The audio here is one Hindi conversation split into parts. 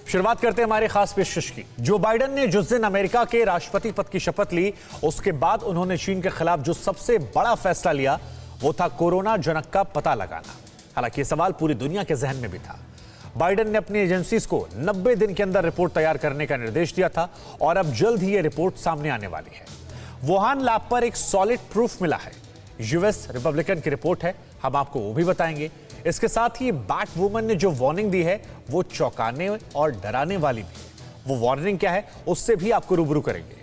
शुरुआत करते हैं हमारे खास पेशकश की। जो बाइडेन ने जिस दिन अमेरिका के राष्ट्रपति पद की शपथ ली, उसके बाद उन्होंने चीन के खिलाफ जो सबसे बड़ा फैसला लिया वो था कोरोना जनक का पता लगाना। हालांकि यह सवाल पूरी दुनिया के जहन में भी था। बाइडेन ने अपनी एजेंसीज को 90 दिन के अंदर रिपोर्ट तैयार करने का निर्देश दिया था और अब जल्द ही यह रिपोर्ट सामने आने वाली है। वुहान लैब पर एक सॉलिड प्रूफ मिला है। यूएस रिपब्लिकन की रिपोर्ट है, हम आपको वो भी बताएंगे। इसके साथ ही बैट वुमन ने जो वार्निंग दी है वो चौंकाने और डराने वाली भी है। वो वार्निंग क्या है उससे भी आपको रूबरू करेंगे।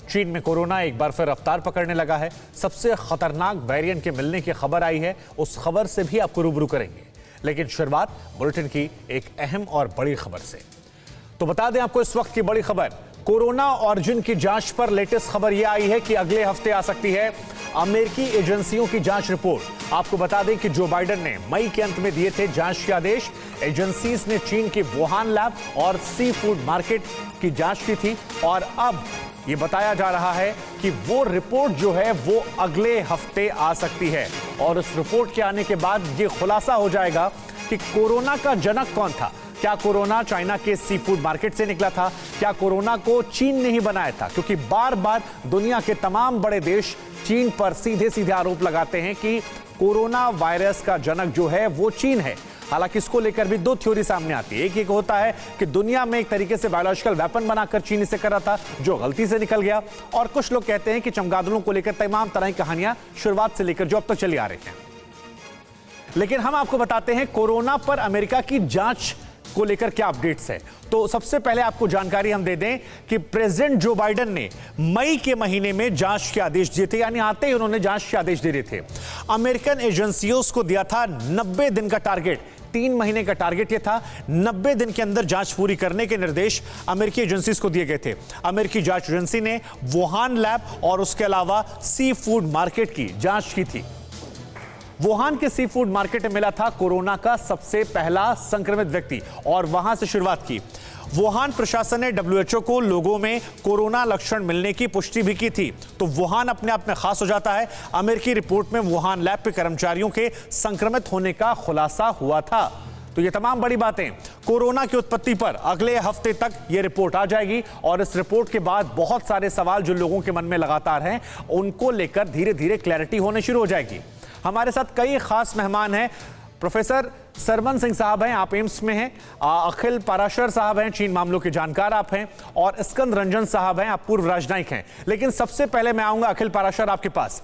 चीन में कोरोना एक बार फिर रफ्तार पकड़ने लगा है। सबसे खतरनाक वेरिएंट के मिलने की खबर आई है, उस खबर से भी आपको रूबरू करेंगे। लेकिन शुरुआत बुलेटिन की एक अहम और बड़ी खबर से। तो बता दें आपको इस वक्त की बड़ी खबर, कोरोना ऑरिजिन की जांच पर लेटेस्ट खबर यह आई है कि अगले हफ्ते आ सकती है अमेरिकी एजेंसियों की जांच रिपोर्ट। आपको बता दें कि जो बाइडेन ने मई के अंत में दिए थे जांच के आदेश। एजेंसीज ने चीन की वुहान लैब और सी फूड मार्केट की जांच की थी और अब यह बताया जा रहा है कि वो रिपोर्ट जो है वो अगले हफ्ते आ सकती है। और उस रिपोर्ट के आने के बाद यह खुलासा हो जाएगा कि कोरोना का जनक कौन था। क्या कोरोना चाइना के सी फूड मार्केट से निकला था? क्या कोरोना को चीन ने ही बनाया था? क्योंकि बार बार दुनिया के तमाम बड़े देश चीन पर सीधे सीधे आरोप लगाते हैं कि कोरोना वायरस का जनक जो है वो चीन है। हालांकि इसको लेकर भी दो थ्योरी सामने आती है। एक होता है कि दुनिया में एक तरीके से बायोलॉजिकल वेपन बनाकर चीन इसे कर रहा था जो गलती से निकल गया, और कुछ लोग कहते हैं कि चमगादड़ों को लेकर तमाम तरह की कहानियां शुरुआत से लेकर जो अब तक चली आ रही हैं। लेकिन हम आपको बताते हैं कोरोना पर अमेरिका की जांच को लेकर क्या अपडेट्स है। तो सबसे पहले आपको जानकारी हम दे दें कि प्रेसिडेंट जो बाइडेन ने मई के महीने में जांच के आदेश दिए थे, यानी आते ही उन्होंने जांच के आदेश दे दिए थे। अमेरिकन एजेंसियों को दिया था 90 दिन का टारगेट। 3 महीने का टारगेट यह था, 90 दिन के अंदर जांच पूरी करने के निर्देश अमेरिकी एजेंसीज को दिए गए थे। अमेरिकी जांच एजेंसी ने वुहान लैब और उसके अलावा सी फूड मार्केट की जांच की थी। वुहान के सी फूड मार्केट में मिला था कोरोना का सबसे पहला संक्रमित व्यक्ति और वहां से शुरुआत की। वुहान प्रशासन ने डब्ल्यूएचओ को लोगों में कोरोना लक्षण मिलने की पुष्टि भी की थी। तो वुहान अपने आप में खास हो जाता है। अमेरिकी रिपोर्ट में वुहान लैब के कर्मचारियों के संक्रमित होने का खुलासा हुआ था। तो ये तमाम बड़ी बातें, कोरोना की उत्पत्ति पर अगले हफ्ते तक ये रिपोर्ट आ जाएगी और इस रिपोर्ट के बाद बहुत सारे सवाल जो लोगों के मन में लगातार हैं उनको लेकर धीरे धीरे क्लैरिटी होने शुरू हो जाएगी। हमारे साथ कई खास मेहमान हैं। प्रोफेसर सरवन सिंह साहब हैं, आप एम्स में हैं। अखिल पाराशर साहब हैं, चीन मामलों के जानकार आप हैं। और स्कंद रंजन साहब हैं, आप पूर्व राजनयिक हैं। लेकिन सबसे पहले मैं आऊंगा अखिल पाराशर आपके पास।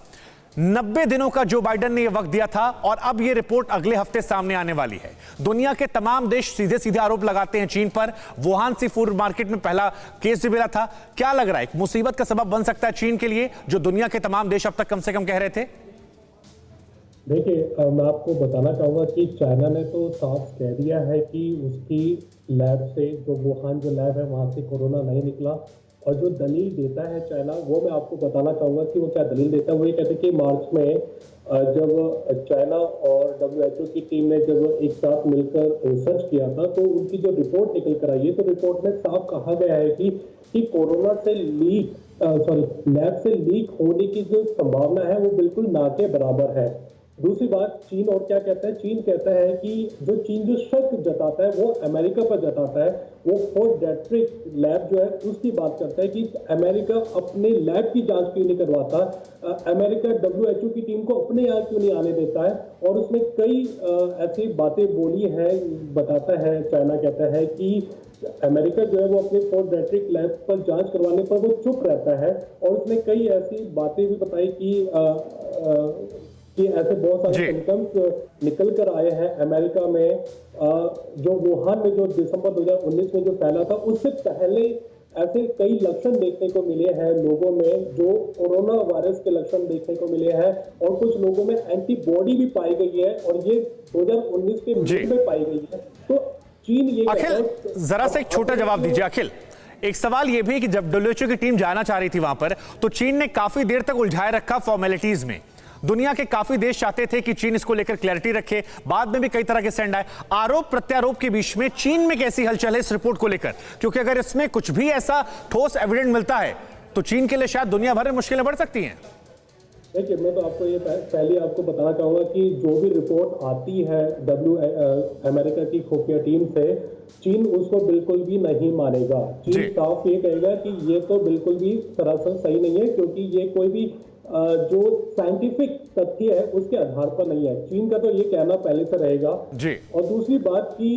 90 दिनों का जो बाइडेन ने यह वक्त दिया था और अब यह रिपोर्ट अगले हफ्ते सामने आने वाली है। दुनिया के तमाम देश सीधे सीधे आरोप लगाते हैं चीन पर। वुहान सी फूड मार्केट में पहला केस भी मिला था। क्या लग रहा है, एक मुसीबत का सबब बन सकता है चीन के लिए जो दुनिया के तमाम देश अब तक कम से कम कह रहे थे? देखिए, मैं आपको बताना चाहूँगा कि चाइना ने तो साफ कह दिया है कि उसकी लैब से, जो वुहान जो लैब है वहाँ से कोरोना नहीं निकला। और जो दलील देता है चाइना, वो मैं आपको बताना चाहूँगा कि वो क्या दलील देता है। वो ये कहते हैं कि मार्च में जब चाइना और डब्ल्यूएचओ की टीम ने जब एक साथ मिलकर रिसर्च किया था तो उनकी जो रिपोर्ट निकल कर आई है, तो रिपोर्ट में साफ कहा गया है कि कोरोना से लैब से लीक होने की जो संभावना है वो बिल्कुल ना के बराबर है। दूसरी बात, चीन और क्या कहता है, चीन कहता है कि चीन जो शक जताता है वो अमेरिका पर जताता है। वो फोर्ट डेट्रिक लैब जो है उसकी बात करता है कि अमेरिका अपने लैब की जांच क्यों नहीं करवाता, अमेरिका डब्ल्यूएचओ की टीम को अपने यहाँ क्यों नहीं आने देता है। और उसने कई ऐसी बातें बोली हैं, बताता है चाइना कहता है कि अमेरिका जो है वो अपने फोर्ट डेट्रिक लैब पर जांच करवाने पर वो चुप रहता है। और उसने कई ऐसी बातें भी बताई कि ऐसे बहुत सारे सिम्टम्स निकल कर आए हैं अमेरिका में। जो वुहान में जो दिसंबर 2019 में जो फैला था उससे पहले ऐसे कई लक्षण देखने को मिले हैं लोगों में, जो कोरोना वायरस के लक्षण देखने को मिले हैं। और कुछ लोगों में एंटीबॉडी भी पाई गई है और ये 2019 के मिड में पाई गई है। तो चीन ये अखिल, जरा सा एक छोटा जवाब दीजिए। अखिल, एक सवाल यह भी कि जब डब्ल्यूएचओ की टीम जाना चाह रही थी वहां पर, तो चीन ने काफी देर तक उलझाए रखा फॉर्मेलिटीज में। दुनिया के काफी देश चाहते थे कि चीन इसको लेकर क्लैरिटी रखे। बाद में भी कई तरह के सेंड आए। आरोप प्रत्यारोप के बीच में चीन में कैसी हलचल है इस रिपोर्ट को लेकर? क्योंकि अगर इसमें कुछ भी ऐसा ठोस एविडेंस मिलता है तो चीन के लिए शायद दुनिया भर में मुश्किलें बढ़ सकती हैं। देखिए, मैं तो आपको ये पहले आपको बताना चाहूंगा कि जो भी रिपोर्ट आती है अमेरिका की खुफिया टीम से, चीन उसको बिल्कुल भी नहीं मानेगा। जी। चीन साफ ये कहेगा कि ये तो बिल्कुल भी सरासर सही नहीं है, क्योंकि ये कोई भी जो साइंटिफिक तथ्य है उसके आधार पर नहीं है। चीन का तो ये कहना पहले से रहेगा। जी। और दूसरी बात कि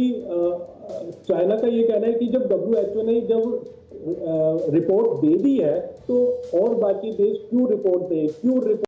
चाइना का ये कहना है कि जब WHO ने जब रिपोर्ट दे दी है तो और बाकी देश क्यों रिपोर्ट दे, क्यों रिपोर्ट